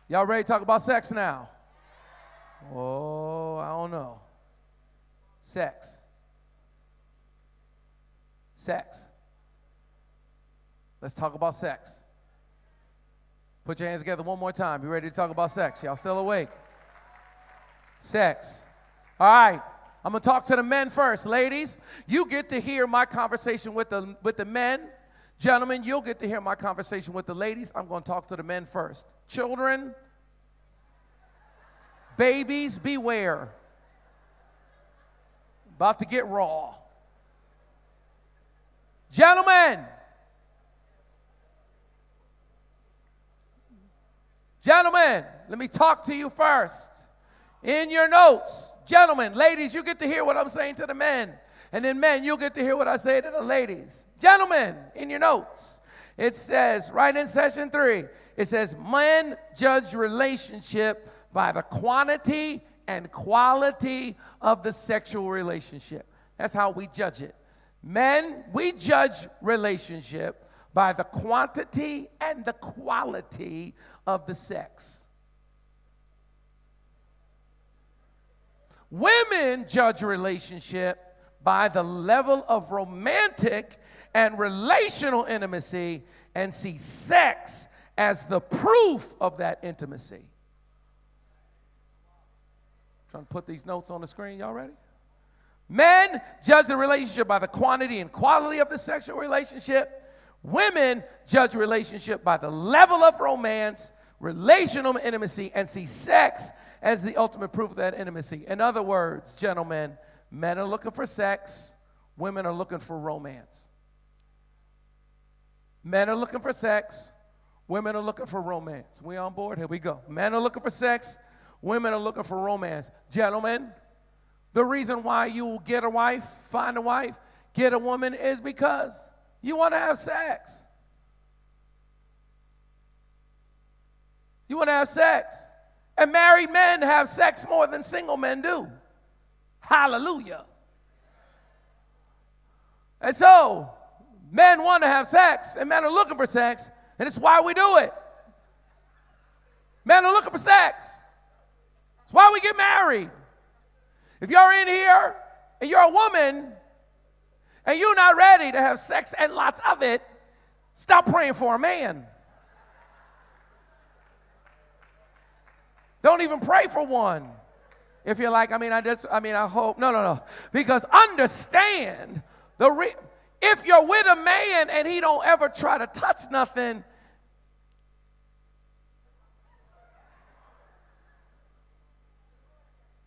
Y'all ready to talk about sex now? Oh, I don't know. Sex. Sex. Let's talk about sex. Put your hands together one more time. You ready to talk about sex? Y'all still awake? Sex. All right. I'm going to talk to the men first. Ladies, you get to hear my conversation with the men. Gentlemen, you'll get to hear my conversation with the ladies. I'm going to talk to the men first. Children, babies, beware. About to get raw. Gentlemen, let me talk to you first. In your notes, gentlemen, ladies, you get to hear what I'm saying to the men. And then men, you'll get to hear what I say to the ladies. Gentlemen, in your notes, it says, right in session 3, it says, men judge relationship by the quantity and quality of the sexual relationship. That's how we judge it. Men, we judge relationship by the quantity and the quality of the sex. Women judge relationship by the level of romantic and relational intimacy and see sex as the proof of that intimacy. Trying to put these notes on the screen. Y'all ready? Men judge the relationship by the quantity and quality of the sexual relationship. Women judge relationship by the level of romance, relational intimacy, and see sex as the ultimate proof of that intimacy. In other words, gentlemen, men are looking for sex, women are looking for romance. Men are looking for sex, women are looking for romance. We on board? Here we go. Men are looking for sex, women are looking for romance. Gentlemen, the reason why you will get a wife, find a wife, get a woman is because you want to have sex. You want to have sex. And married men have sex more than single men do. Hallelujah. And so, men want to have sex, and men are looking for sex, and it's why we do it. Men are looking for sex. It's why we get married. If you're in here, and you're a woman, and you're not ready to have sex and lots of it, stop praying for a man. Don't even pray for one. If you're like, I hope. No. Because understand, if you're with a man and he don't ever try to touch nothing,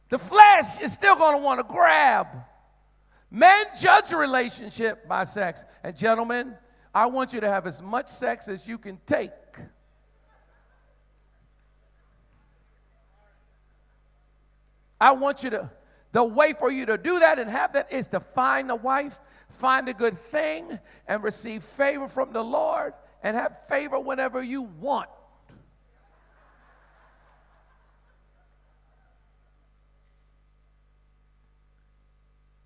the flesh is still going to want to grab. Men judge a relationship by sex. And gentlemen, I want you to have as much sex as you can take. I want you to, the way for you to do that and have that is to find a wife, find a good thing, and receive favor from the Lord, and have favor whenever you want.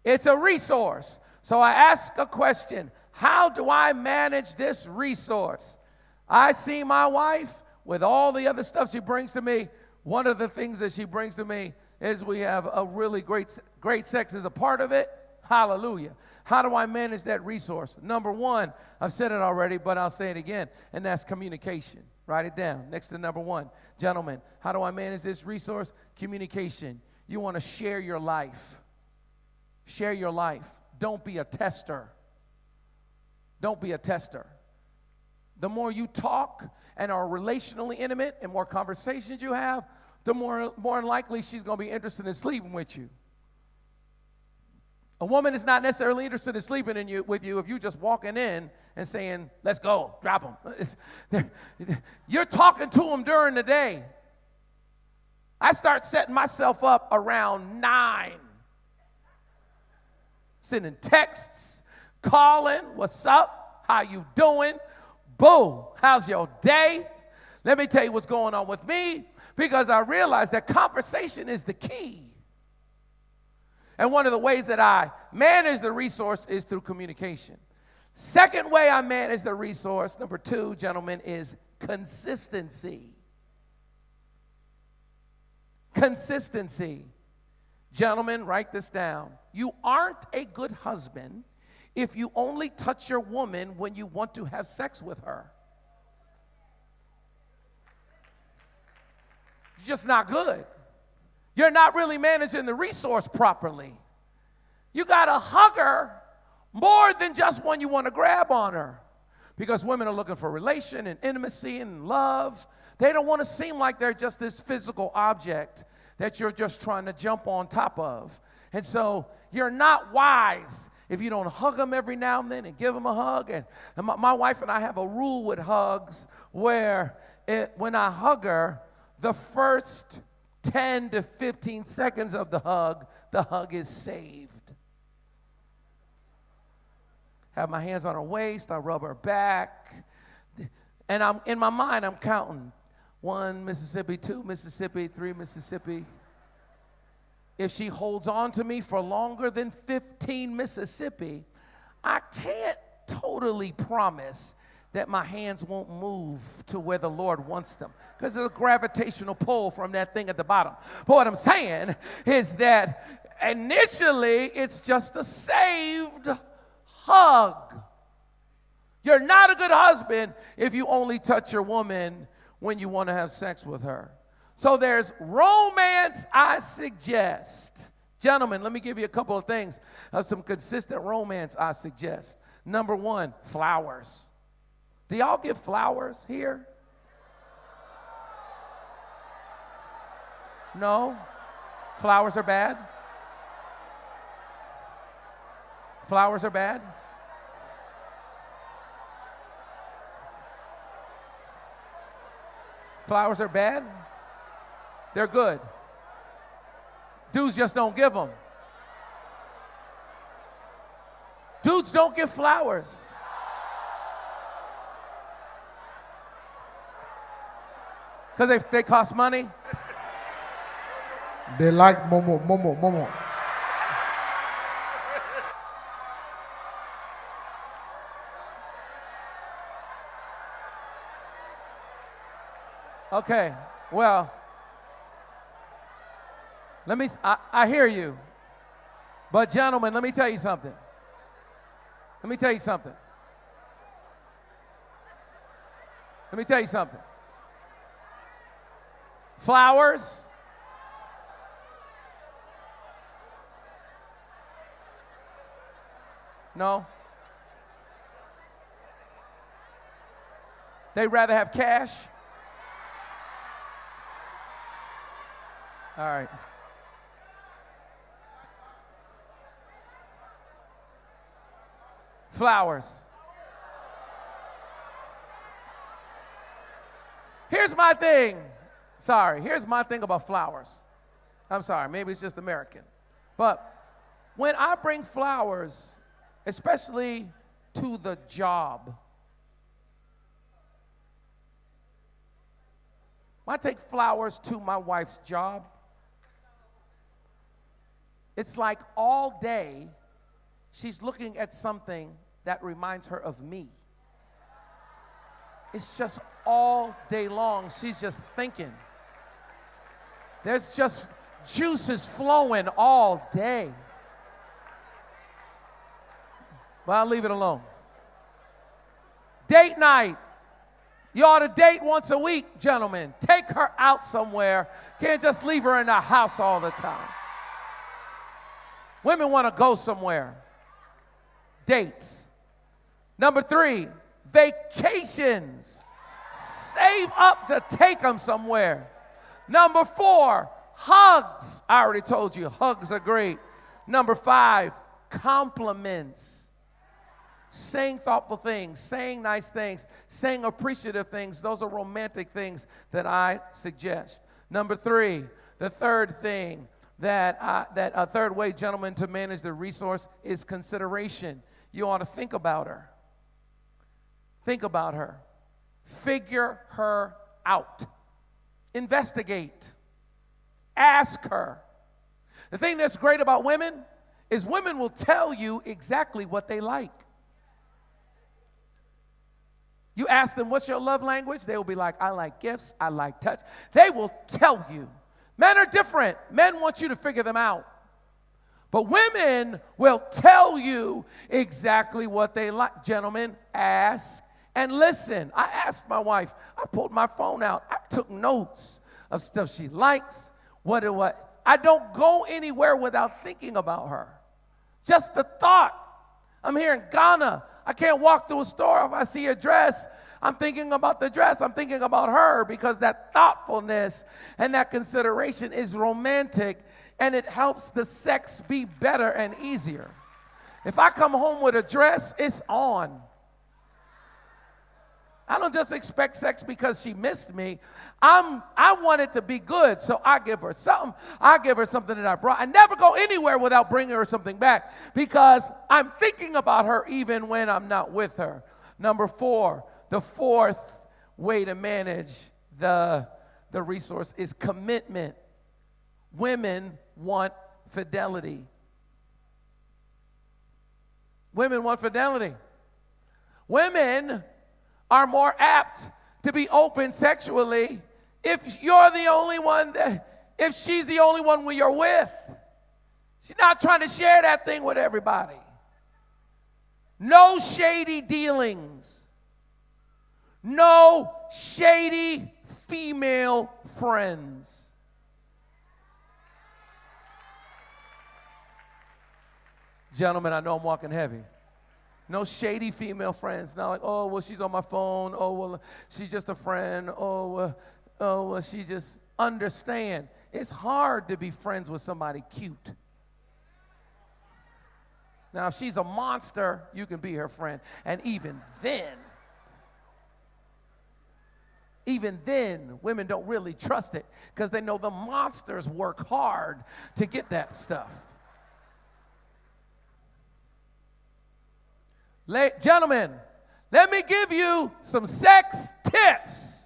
It's a resource. So I ask a question, how do I manage this resource? I see my wife with all the other stuff she brings to me. One of the things that she brings to me is we have a really great sex as a part of it. Hallelujah. How do I manage that resource? Number one, I've said it already, but I'll say it again, and that's communication. Write it down next to number one. Gentlemen, how do I manage this resource? Communication. You want to share your life. Share your life. Don't be a tester. Don't be a tester. The more you talk and are relationally intimate and more conversations you have, the more likely she's going to be interested in sleeping with you. A woman is not necessarily interested in sleeping with you if you're just walking in and saying, let's go, drop them. You're talking to them during the day. I start setting myself up around 9. Sending texts, calling, what's up, how you doing, boom, how's your day? Let me tell you what's going on with me. Because I realize that conversation is the key. And one of the ways that I manage the resource is through communication. Second way I manage the resource, number 2, gentlemen, is consistency. Consistency. Gentlemen, write this down. You aren't a good husband if you only touch your woman when you want to have sex with her. You're just not good. You're not really managing the resource properly. You got to hug her more than just when you want to grab on her. Because women are looking for relation and intimacy and love. They don't want to seem like they're just this physical object that you're just trying to jump on top of. And so you're not wise if you don't hug them every now and then and give them a hug. And my wife and I have a rule with hugs where when I hug her, the first 10 to 15 seconds of the hug is saved. Have my hands on her waist, I rub her back, and in my mind, I'm counting. 1 Mississippi, 2 Mississippi, 3 Mississippi. If she holds on to me for longer than 15 Mississippi, I can't totally promise that my hands won't move to where the Lord wants them, because there's a gravitational pull from that thing at the bottom. But what I'm saying is that initially, it's just a saved hug. You're not a good husband if you only touch your woman when you want to have sex with her. So there's romance I suggest. Gentlemen, let me give you a couple of things of some consistent romance I suggest. Number 1, flowers. Do y'all give flowers here? No? Flowers are bad? Flowers are bad? Flowers are bad? They're good. Dudes just don't give them. Dudes don't give flowers. Because they cost money? They like Momo. Okay, well, I hear you. But gentlemen, let me tell you something. Let me tell you something. Flowers. No. They'd rather have cash. All right. Flowers. Here's my thing. Here's my thing about flowers. I'm sorry, maybe it's just American. But when I bring flowers, especially to the job, when I take flowers to my wife's job, it's like all day she's looking at something that reminds her of me. It's just all day long she's just thinking. There's just juices flowing all day. But I'll leave it alone. Date night. You ought to date once a week, gentlemen. Take her out somewhere. Can't just leave her in the house all the time. Women want to go somewhere. Dates. Number 3, vacations. Save up to take them somewhere. Number 4, hugs. I already told you, hugs are great. Number 5, compliments. Saying thoughtful things, saying nice things, saying appreciative things. Those are romantic things that I suggest. Number 3, the third thing that a third way, gentlemen, to manage the resource is consideration. You ought to think about her. Think about her. Figure her out. Investigate. Ask her. The thing that's great about women is women will tell you exactly what they like. You ask them, what's your love language? They will be like, I like gifts, I like touch. They will tell you. Men are different. Men want you to figure them out. But women will tell you exactly what they like. Gentlemen, ask and listen. I asked my wife. I pulled my phone out. I took notes of stuff she likes. What. I don't go anywhere without thinking about her. Just the thought. I'm here in Ghana. I can't walk through a store if I see a dress. I'm thinking about the dress. I'm thinking about her because that thoughtfulness and that consideration is romantic, and it helps the sex be better and easier. If I come home with a dress, it's on. I don't just expect sex because she missed me. I want it to be good, so I give her something. I give her something that I brought. I never go anywhere without bringing her something back because I'm thinking about her even when I'm not with her. Number 4, the fourth way to manage the resource is commitment. Women want fidelity. Women want fidelity. Women are more apt to be open sexually if you're the only one, if she's the only one you're with. She's not trying to share that thing with everybody. No shady dealings. No shady female friends. Gentlemen, I know I'm walking heavy. No shady female friends. Not like, oh, well, she's on my phone. Oh, well, she's just a friend. Oh, well, she just understand. It's hard to be friends with somebody cute. Now, if she's a monster, you can be her friend. And even then, women don't really trust it because they know the monsters work hard to get that stuff. Gentlemen, let me give you some sex tips.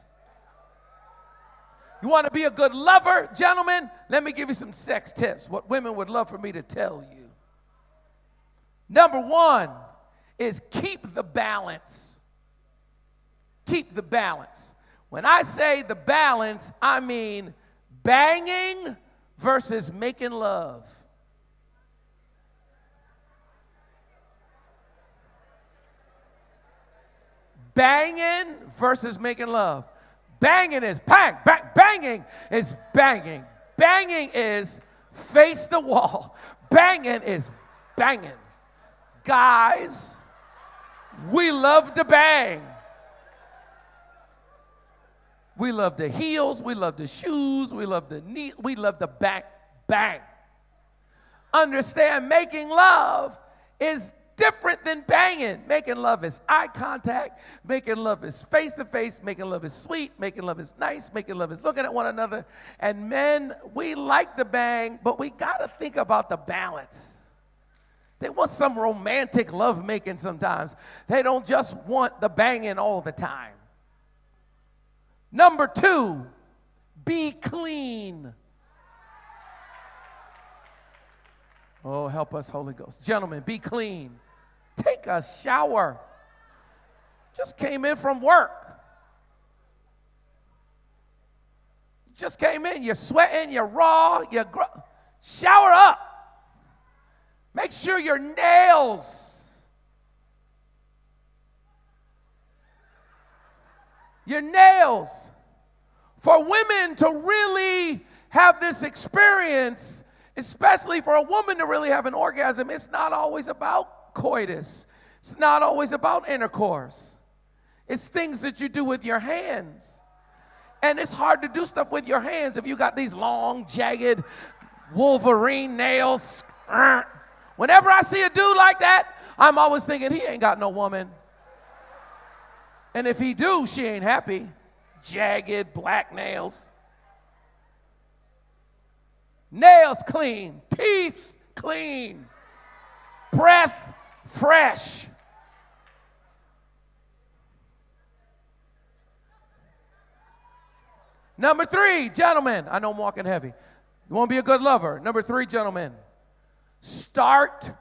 You want to be a good lover, gentlemen? Let me give you some sex tips, what women would love for me to tell you. Number 1 is keep the balance. Keep the balance. When I say the balance, I mean banging versus making love. Banging versus making love. Banging is bang, bang, banging is banging. Banging is face the wall. Banging is banging. Guys, we love to bang. We love the heels, we love the shoes, we love the knee, we love the bang. Understand, making love is different than banging. Making love is eye contact. Making love is face to face. Making love is sweet. Making love is nice. Making love is looking at one another. And men, we like to bang, but we got to think about the balance. They want some romantic love making sometimes. They don't just want the banging all the time. Number 2, be clean. Oh, help us, Holy Ghost. Gentlemen, be clean. Take a shower. Just came in from work. Just came in, you're sweating, you're raw, shower up. Make sure your nails, for women to really have this experience, especially for a woman to really have an orgasm, it's not always about coitus. It's not always about intercourse. It's things that you do with your hands. And it's hard to do stuff with your hands if you got these long, jagged Wolverine nails. Whenever I see a dude like that, I'm always thinking he ain't got no woman. And if he do, she ain't happy. Jagged black nails. Nails clean, teeth clean, breath fresh. Number 3, gentlemen, I know I'm walking heavy. You want to be a good lover. Number 3, gentlemen, start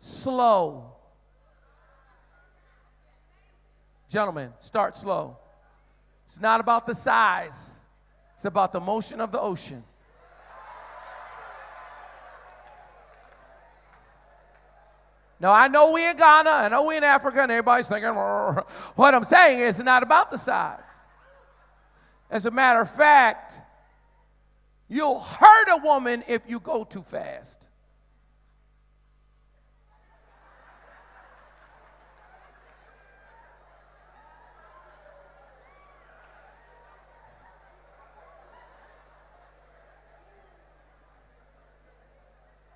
slow. Gentlemen, start slow. It's not about the size. It's about the motion of the ocean. Now, I know we in Ghana, I know we in Africa, and everybody's thinking, what I'm saying is it's not about the size. As a matter of fact, you'll hurt a woman if you go too fast.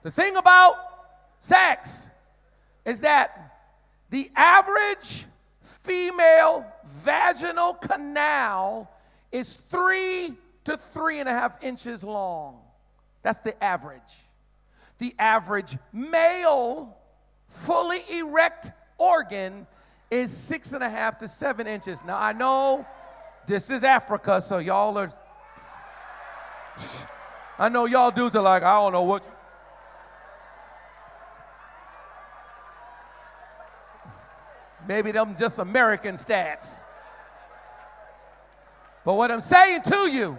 The thing about sex is that the average female vaginal canal is 3 to 3.5 inches long. That's the average. The average male fully erect organ is 6.5 to 7 inches. Now, I know this is Africa, so y'all are, I know y'all dudes are like, I don't know what. Maybe them just American stats. But what I'm saying to you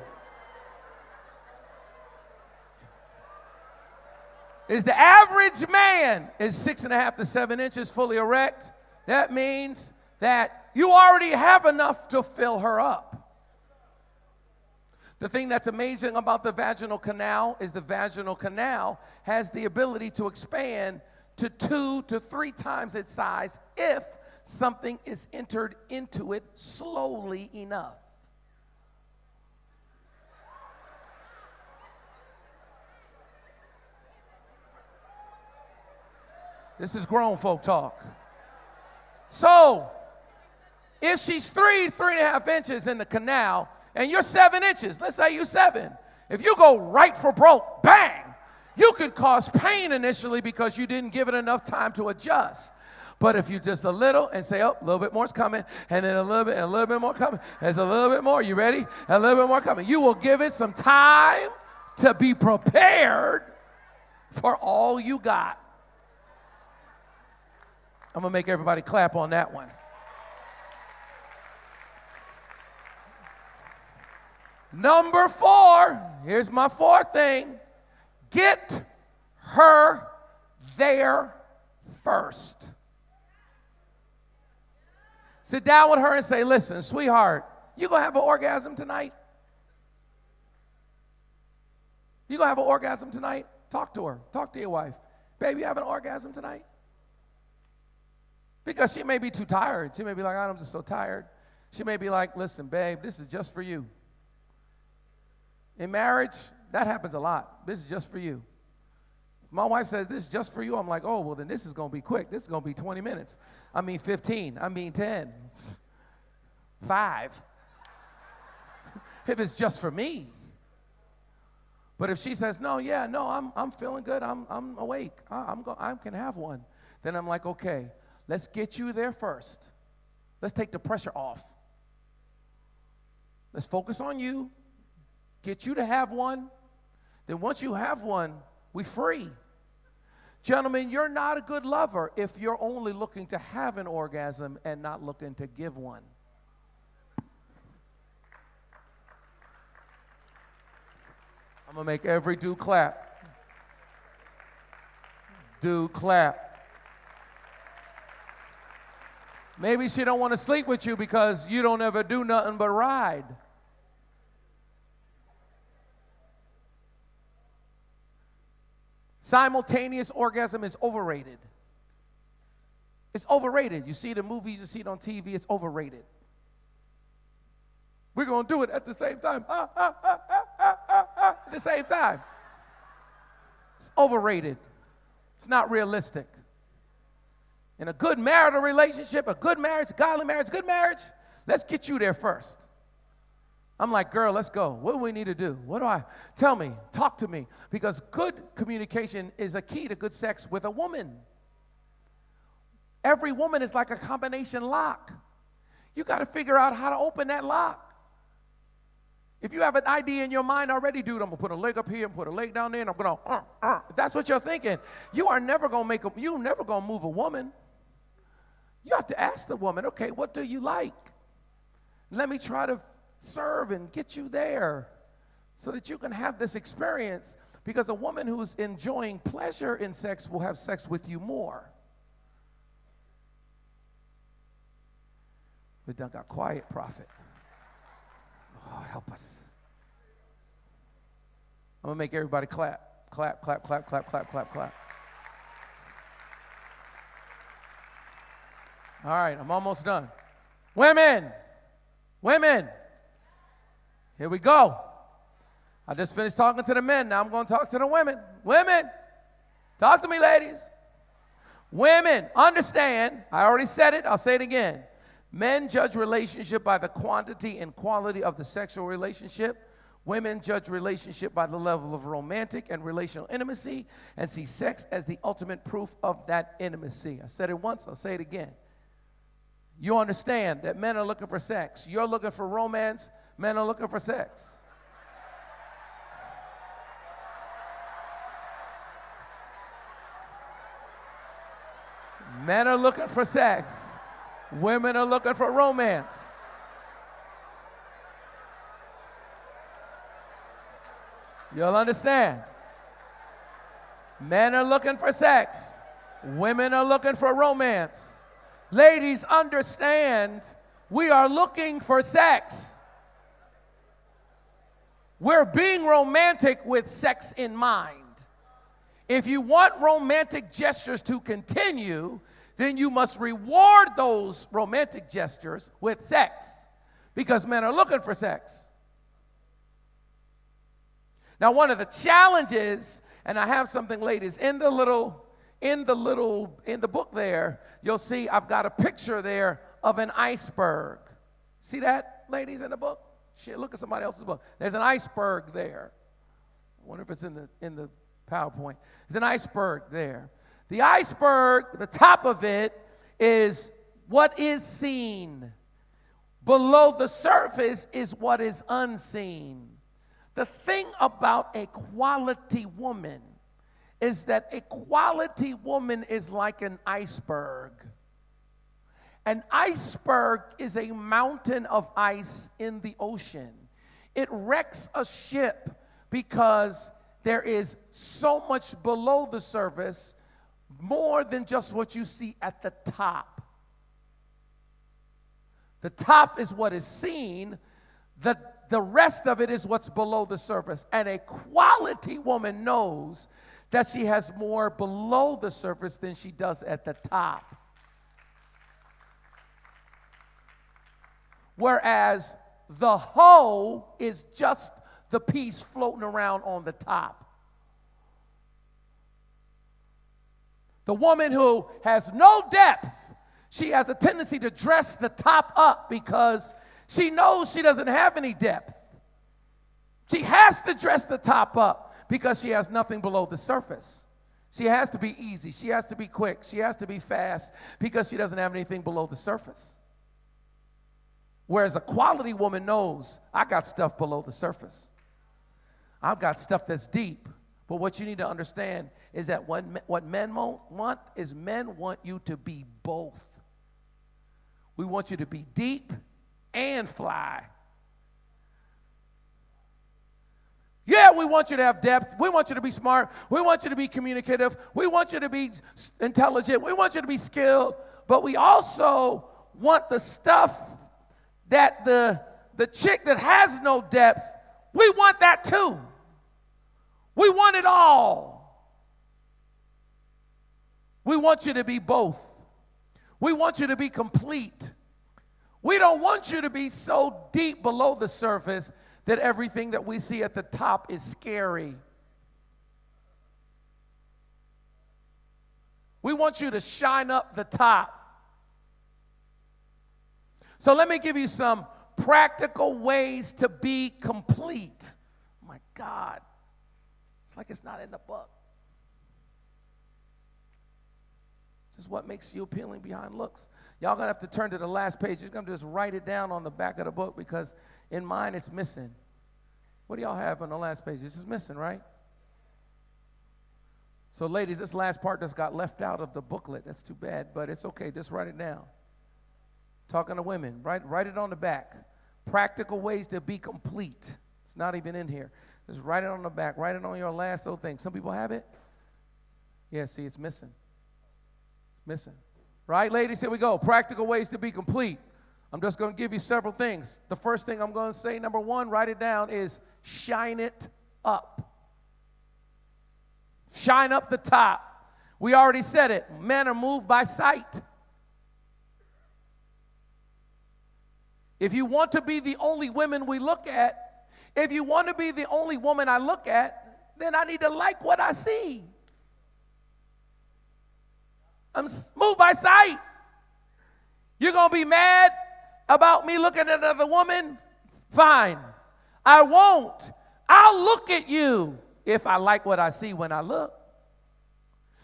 is the average man is 6.5 to 7 inches fully erect. That means that you already have enough to fill her up. The thing that's amazing about the vaginal canal is the vaginal canal has the ability to expand to 2 to 3 times its size if something is entered into it slowly enough. This is grown folk talk. So, if she's 3.5 inches in the canal, and you're 7 inches, let's say you're 7. If you go right for broke, bang, you could cause pain initially because you didn't give it enough time to adjust. But if you just a little and say, oh, a little bit more is coming, and then a little bit and a little bit more coming, there's a little bit more, you ready? A little bit more coming. You will give it some time to be prepared for all you got. I'm going to make everybody clap on that one. Number 4, here's my 4th thing. Get her there first. Sit down with her and say, listen, sweetheart, you going to have an orgasm tonight? You going to have an orgasm tonight? Talk to her. Talk to your wife. Baby, you have an orgasm tonight? Because she may be too tired. She may be like, I'm just so tired. She may be like, listen, babe, this is just for you. In marriage, that happens a lot. This is just for you. My wife says, this is just for you. I'm like, oh, well, then this is going to be quick. This is going to be 20 minutes. I mean 15. I mean 10. 5. If it's just for me. But if she says, no, I'm feeling good. I'm awake. I can have one. Then I'm like, okay, let's get you there first. Let's take the pressure off. Let's focus on you. Get you to have one. Then once you have one, we free. Gentlemen, you're not a good lover if you're only looking to have an orgasm and not looking to give one. I'm going to make every dude clap. Dude clap. Maybe she don't want to sleep with you because you don't ever do nothing but ride. Simultaneous orgasm is overrated. It's overrated. You see it in movies, you see it on TV, it's overrated. We're going to do it at the same time. At the same time. It's overrated. It's not realistic. In a good marital relationship, a good marriage, a godly marriage, good marriage, let's get you there first. I'm like, girl, let's go. What do we need to do? Tell me, talk to me. Because good communication is a key to good sex with a woman. Every woman is like a combination lock. You got to figure out how to open that lock. If you have an idea in your mind already, dude, I'm going to put a leg up here and put a leg down there, and I'm going to, if that's what you're thinking, you are never going to you're never going to move a woman. You have to ask the woman, okay, what do you like? Let me try to serve and get you there so that you can have this experience, because a woman who's enjoying pleasure in sex will have sex with you more. We done got quiet, prophet. Oh, help us. I'm going to make everybody clap. Clap, clap, clap, clap, clap, clap, clap. All right, I'm almost done. Women. Here we go. I just finished talking to the men. Now I'm going to talk to the women. Women, talk to me, ladies. Women, understand. I already said it. I'll say it again. Men judge relationship by the quantity and quality of the sexual relationship. Women judge relationship by the level of romantic and relational intimacy and see sex as the ultimate proof of that intimacy. I said it once. I'll say it again. You understand that men are looking for sex. You're looking for romance. Men are looking for sex. Men are looking for sex. Women are looking for romance. You'll understand. Men are looking for sex. Women are looking for romance. Ladies, understand, we are looking for sex. We're being romantic with sex in mind. If you want romantic gestures to continue, then you must reward those romantic gestures with sex, because men are looking for sex. Now, one of the challenges, and I have something, ladies, in the book there, you'll see I've got a picture there of an iceberg. See that, ladies, in the book? Shit, look at somebody else's book. There's an iceberg there. I wonder if it's in the PowerPoint. There's an iceberg there. The iceberg, the top of it is what is seen. Below the surface is what is unseen. The thing about a quality woman is that a quality woman is like an iceberg. An iceberg is a mountain of ice in the ocean. It wrecks a ship because there is so much below the surface, more than just what you see at the top. The top is what is seen. The rest of it is what's below the surface. And a quality woman knows that she has more below the surface than she does at the top. Whereas the hoe is just the piece floating around on the top. The woman who has no depth, she has a tendency to dress the top up because she knows she doesn't have any depth. She has to dress the top up because she has nothing below the surface. She has to be easy. She has to be quick. She has to be fast because she doesn't have anything below the surface. Whereas a quality woman knows, I got stuff below the surface. I've got stuff that's deep. But what you need to understand is that what men want is men want you to be both. We want you to be deep and fly. Yeah, we want you to have depth. We want you to be smart. We want you to be communicative. We want you to be intelligent. We want you to be skilled. But we also want the stuff that the chick that has no depth, we want that too. We want it all. We want you to be both. We want you to be complete. We don't want you to be so deep below the surface that everything that we see at the top is scary. We want you to shine up the top. So let me give you some practical ways to be complete. Oh my God. It's like it's not in the book. This is what makes you appealing behind looks. Y'all gonna have to turn to the last page. You're gonna just write it down on the back of the book because in mine it's missing. What do y'all have on the last page? This is missing, right? So ladies, this last part just got left out of the booklet. That's too bad, but it's okay. Just write it down. Talking to women, write it on the back. Practical ways to be complete. It's not even in here. Just write it on the back. Write it on your last little thing. Some people have it. Yeah, see, it's missing. Missing. Right, ladies? Here we go. Practical ways to be complete. I'm just going to give you several things. The first thing I'm going to say, number one, write it down, is shine it up. Shine up the top. We already said it. Men are moved by sight. If you want to be the only women we look at, if you want to be the only woman I look at, then I need to like what I see. I'm moved by sight. You're going to be mad about me looking at another woman? Fine. I won't. I'll look at you if I like what I see when I look.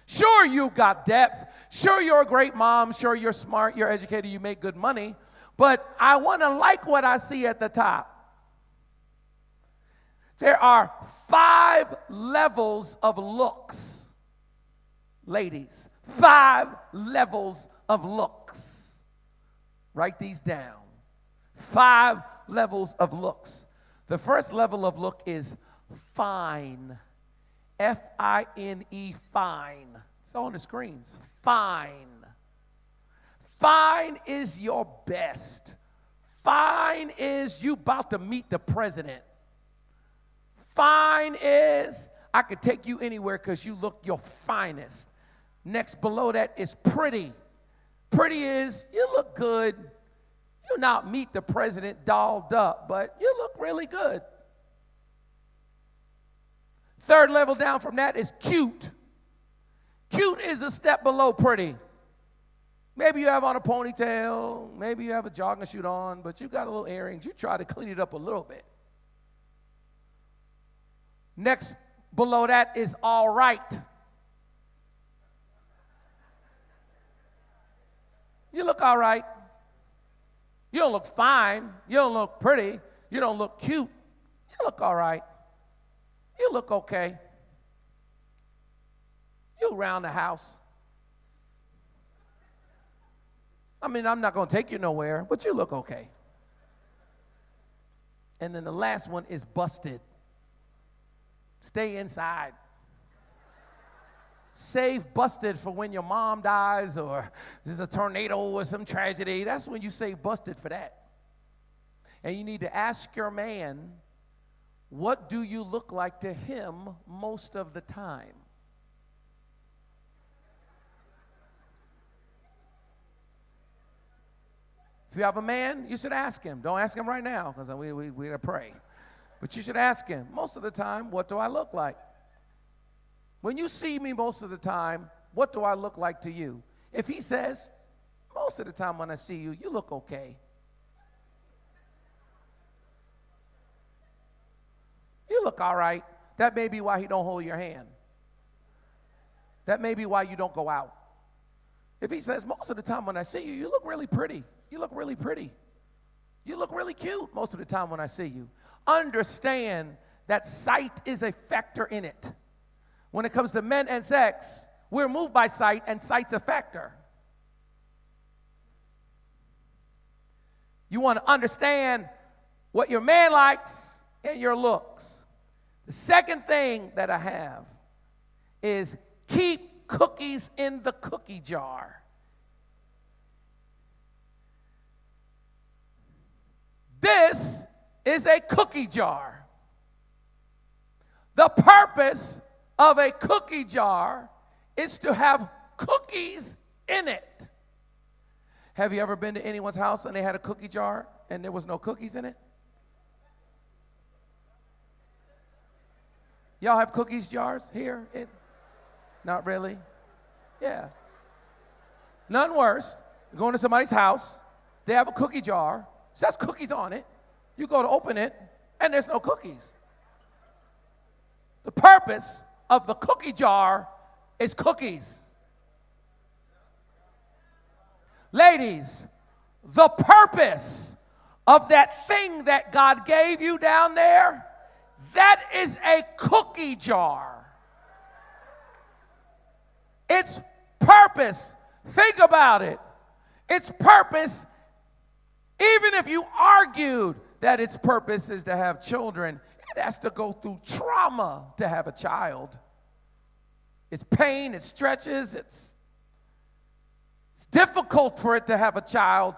Sure, you got depth. Sure, you're a great mom. Sure, you're smart. You're educated. You make good money. But I want to like what I see at the top. There are 5 levels of looks. Ladies, 5 levels of looks. Write these down. 5 levels of looks. The first level of look is fine. F-I-N-E, fine. It's on the screens. Fine. Fine is your best. Fine is you about to meet the president. Fine is I could take you anywhere because you look your finest. Next below that is pretty. Pretty is you look good. You not meet the president dolled up, but you look really good. Third level down from that is cute. Cute is a step below pretty. Maybe you have on a ponytail, maybe you have a jogging suit on, but you got a little earrings. You try to clean it up a little bit. Next below that is all right. You look all right. You don't look fine. You don't look pretty. You don't look cute. You look all right. You look okay. You around the house. I mean, I'm not going to take you nowhere, but you look okay. And then the last one is busted. Stay inside. Save busted for when your mom dies or there's a tornado or some tragedy. That's when you save busted for that. And you need to ask your man, what do you look like to him most of the time? If you have a man, you should ask him. Don't ask him right now because we got to pray. But you should ask him, most of the time, what do I look like? When you see me most of the time, what do I look like to you? If he says, most of the time when I see you, you look okay. You look all right. That may be why he don't hold your hand. That may be why you don't go out. If he says, most of the time when I see you, you look really pretty. You look really pretty. You look really cute most of the time when I see you. Understand that sight is a factor in it. When it comes to men and sex, we're moved by sight, and sight's a factor. You want to understand what your man likes and your looks. The second thing that I have is keep cookies in the cookie jar. This is a cookie jar. The purpose of a cookie jar is to have cookies in it. Have you ever been to anyone's house and they had a cookie jar and there was no cookies in it? Y'all have cookies jars here? Not really? Yeah. None worse. You're going to somebody's house, they have a cookie jar, says cookies on it. You go to open it and there's no cookies. The purpose of the cookie jar is cookies. Ladies, the purpose of that thing that God gave you down there, that is a cookie jar. Its purpose, think about it. Its purpose, even if you argued that its purpose is to have children, it has to go through trauma to have a child. It's pain, it stretches, it's difficult for it to have a child.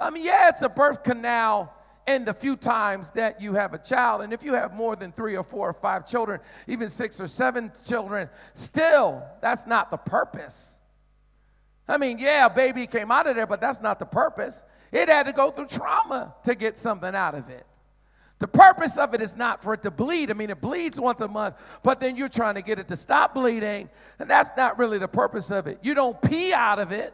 I mean, yeah, it's a birth canal in the few times that you have a child. And if you have more than 3 or 4 or 5 children, even 6 or 7 children, still, that's not the purpose. I mean, yeah, a baby came out of there, but that's not the purpose. It had to go through trauma to get something out of it. The purpose of it is not for it to bleed. I mean, it bleeds once a month, but then you're trying to get it to stop bleeding, and that's not really the purpose of it. You don't pee out of it.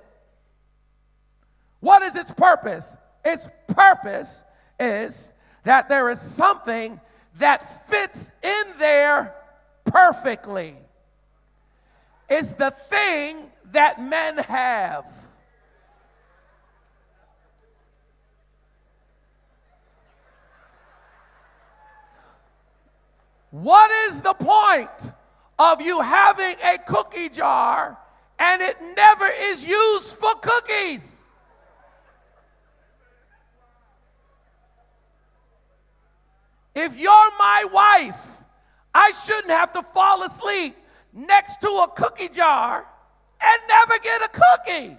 What is its purpose? Its purpose is that there is something that fits in there perfectly. It's the thing that men have. What is the point of you having a cookie jar and it never is used for cookies? If you're my wife, I shouldn't have to fall asleep next to a cookie jar and never get a cookie.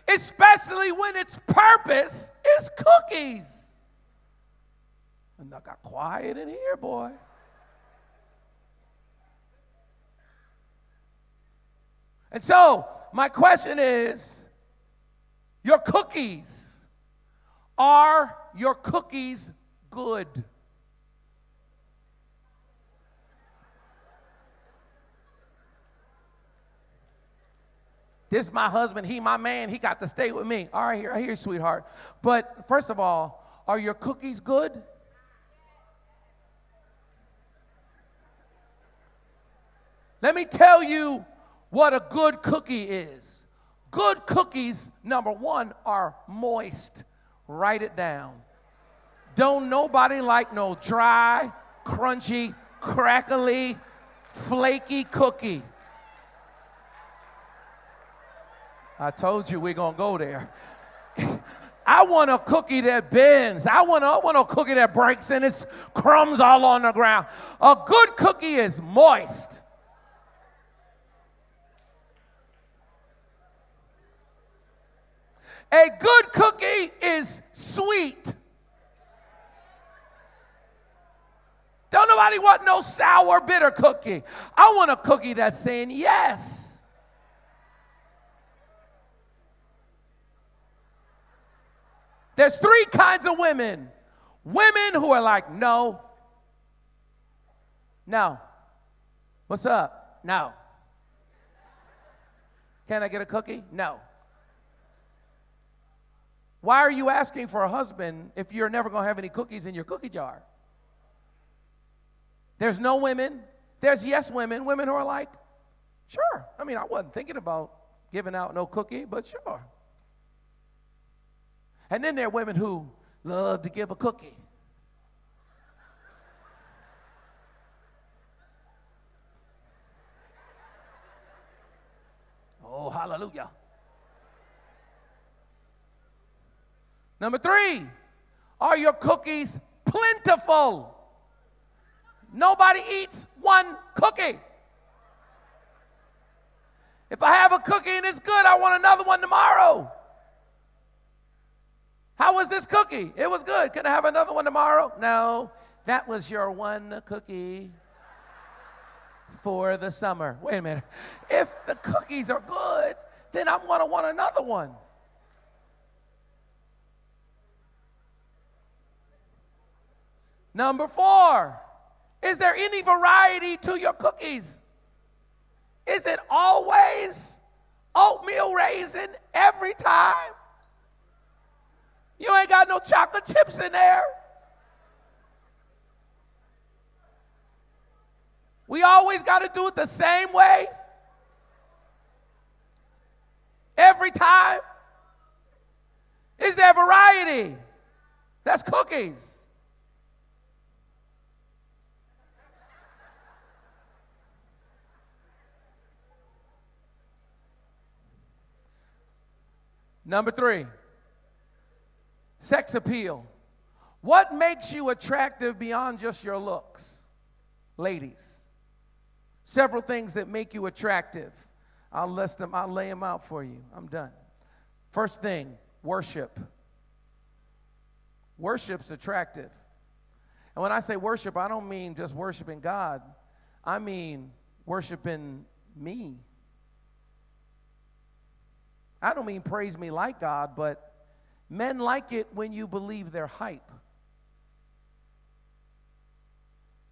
Especially when its purpose is cookies. And I got quiet in here, boy. And so, my question is, your cookies, are your cookies good? This is my husband, he my man, he got to stay with me. All right, I hear you, sweetheart. But first of all, are your cookies good? Let me tell you what a good cookie is. Good cookies, number one, are moist. Write it down. Don't nobody like no dry, crunchy, crackly, flaky cookie. I told you we're going to go there. I want a cookie that bends. I want a cookie that breaks and it's crumbs all on the ground. A good cookie is moist. A good cookie is sweet. Don't nobody want no sour, bitter cookie. I want a cookie that's saying yes. There's 3 kinds of women. Women who are like, no. No. What's up? No. Can I get a cookie? No. Why are you asking for a husband if you're never going to have any cookies in your cookie jar? There's no women. There's yes women. Women who are like, sure. I mean, I wasn't thinking about giving out no cookie, but sure. And then there are women who love to give a cookie. Oh, hallelujah. Number 3, are your cookies plentiful? Nobody eats one cookie. If I have a cookie and it's good, I want another one tomorrow. How was this cookie? It was good. Can I have another one tomorrow? No, that was your one cookie for the summer. Wait a minute. If the cookies are good, then I'm going to want another one. Number 4, is there any variety to your cookies? Is it always oatmeal raisin every time? You ain't got no chocolate chips in there. We always got to do it the same way. Every time. Is there variety? That's cookies. Number 3, sex appeal. What makes you attractive beyond just your looks? Ladies, several things that make you attractive. I'll lay them out for you. I'm done. First thing, worship. Worship's attractive. And when I say worship, I don't mean just worshiping God. I mean worshiping me. I don't mean praise me like God, but men like it when you believe their hype.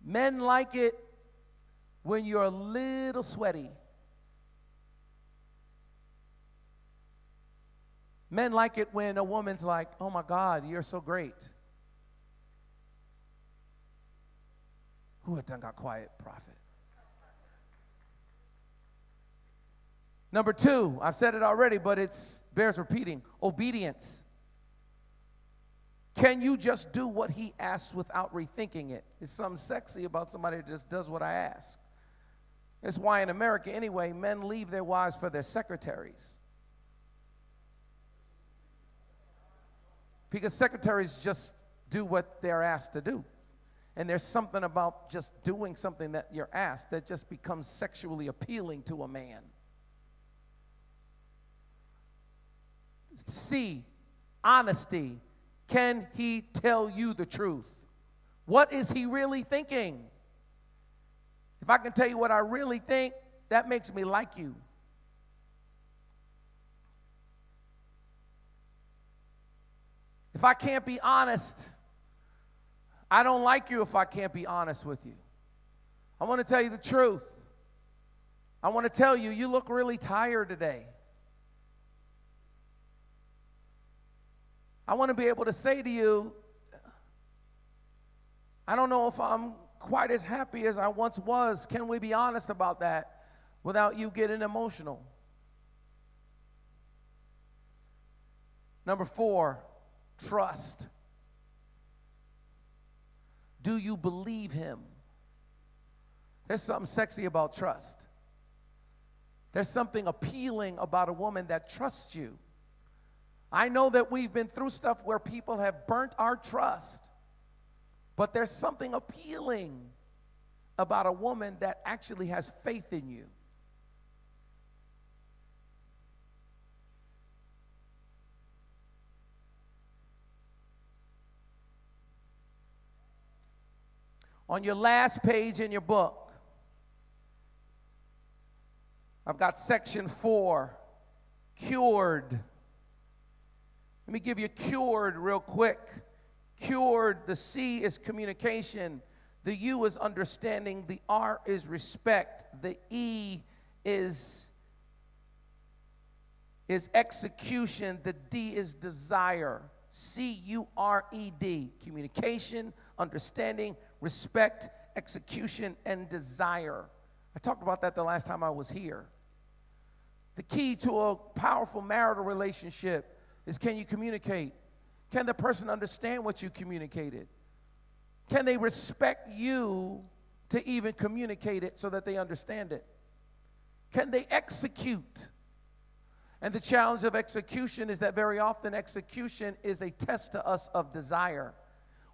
Men like it when you're a little sweaty. Men like it when a woman's like, oh my God, you're so great. Who had done got quiet, prophet? Number two, I've said it already, but it bears repeating, obedience. Can you just do what he asks without rethinking it? There's something sexy about somebody that just does what I ask. That's why in America, anyway, men leave their wives for their secretaries. Because secretaries just do what they're asked to do. And there's something about just doing something that you're asked that just becomes sexually appealing to a man. C, honesty. Can he tell you the truth? What is he really thinking? If I can tell you what I really think, that makes me like you. If I can't be honest, I don't like you if I can't be honest with you. I want to tell you the truth. I want to tell you, you look really tired today. I want to be able to say to you, I don't know if I'm quite as happy as I once was. Can we be honest about that without you getting emotional? Number 4, trust. Do you believe him? There's something sexy about trust. There's something appealing about a woman that trusts you. I know that we've been through stuff where people have burnt our trust, but there's something appealing about a woman that actually has faith in you. On your last page in your book, I've got section 4, cured. Let me give you cured real quick. Cured, the C is communication. The U is understanding. The R is respect. The E is execution. The D is desire. C-U-R-E-D. Communication, understanding, respect, execution, and desire. I talked about that the last time I was here. The key to a powerful marital relationship is, can you communicate? Can the person understand what you communicated? Can they respect you to even communicate it so that they understand it? Can they execute? And the challenge of execution is that very often execution is a test to us of desire.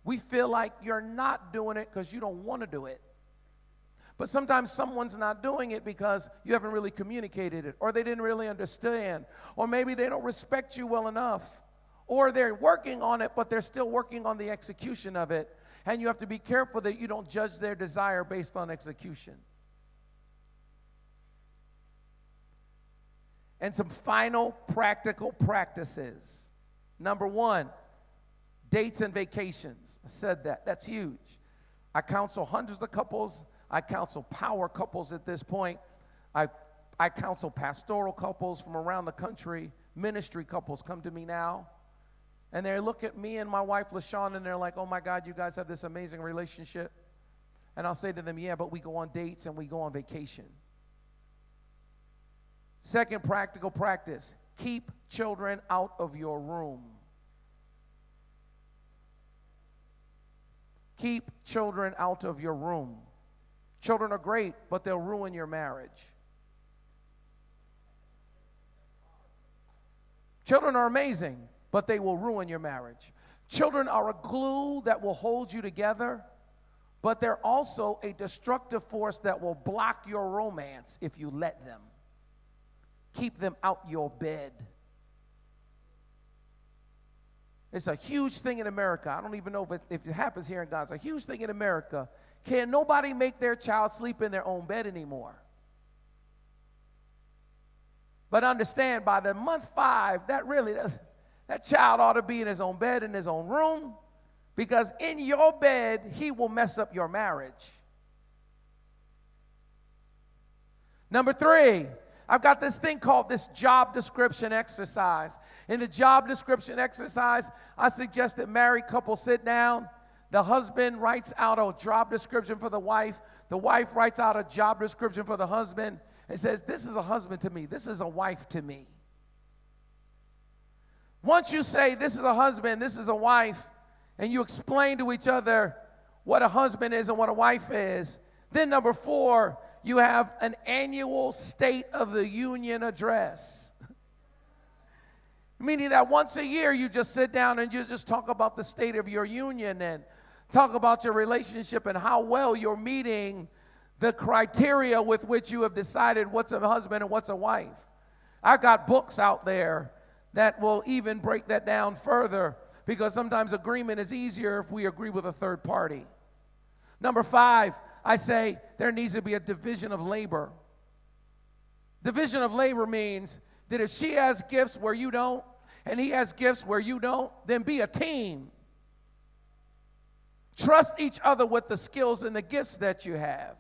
We feel like you're not doing it because you don't want to do it. But sometimes someone's not doing it because you haven't really communicated it, or they didn't really understand, or maybe they don't respect you well enough, or they're working on it, but they're still working on the execution of it. And you have to be careful that you don't judge their desire based on execution. And some final practical practices. Number 1, dates and vacations. I said that. That's huge. I counsel hundreds of couples. I counsel power couples at this point. I counsel pastoral couples from around the country. Ministry couples come to me now. And they look at me and my wife, LaShawn, and they're like, oh my God, you guys have this amazing relationship. And I'll say to them, yeah, but we go on dates and we go on vacation. Second practical practice, keep children out of your room. Keep children out of your room. Children are great, but they'll ruin your marriage. Children are amazing, but they will ruin your marriage. Children are a glue that will hold you together, but they're also a destructive force that will block your romance if you let them. Keep them out your bed. It's a huge thing in America. I don't even know if it happens here in God. It's a huge thing in America. Can nobody make their child sleep in their own bed anymore? But understand, by the month 5, that child ought to be in his own bed, in his own room, because in your bed, he will mess up your marriage. Number 3, I've got this thing called this job description exercise. In the job description exercise, I suggest that married couples sit down. The husband writes out a job description for the wife. The wife writes out a job description for the husband and says, this is a husband to me. This is a wife to me. Once you say this is a husband, this is a wife, and you explain to each other what a husband is and what a wife is, then number 4, you have an annual State of the Union address. Meaning that once a year you just sit down and you just talk about the state of your union and talk about your relationship and how well you're meeting the criteria with which you have decided what's a husband and what's a wife. I've got books out there that will even break that down further, because sometimes agreement is easier if we agree with a third party. Number 5, I say there needs to be a division of labor. Division of labor means that if she has gifts where you don't, and he has gifts where you don't, then be a team. Trust each other with the skills and the gifts that you have.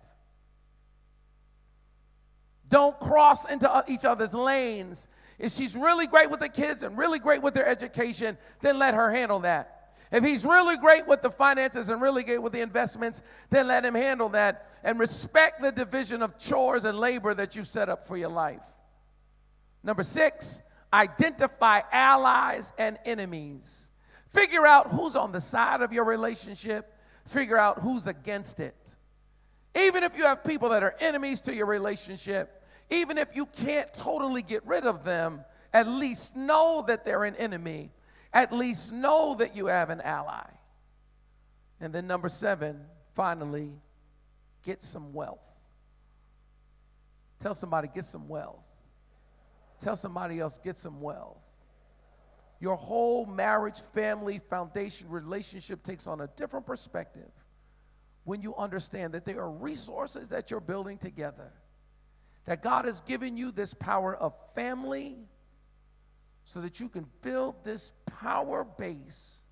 Don't cross into each other's lanes. If she's really great with the kids and really great with their education, then let her handle that. If he's really great with the finances and really great with the investments, then let him handle that. And respect the division of chores and labor that you set up for your life. Number 6, identify allies and enemies. Figure out who's on the side of your relationship. Figure out who's against it. Even if you have people that are enemies to your relationship, even if you can't totally get rid of them, at least know that they're an enemy. At least know that you have an ally. And then number 7, finally, get some wealth. Tell somebody, get some wealth. Tell somebody else, get some wealth. Your whole marriage, family, foundation, relationship takes on a different perspective when you understand that there are resources that you're building together. That God has given you this power of family so that you can build this power base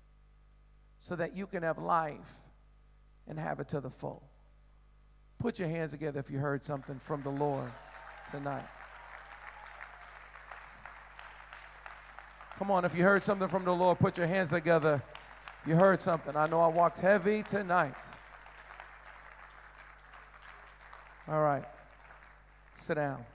so that you can have life and have it to the full. Put your hands together if you heard something from the Lord tonight. Come on, if you heard something from the Lord, put your hands together. You heard something. I know I walked heavy tonight. All right. Sit down.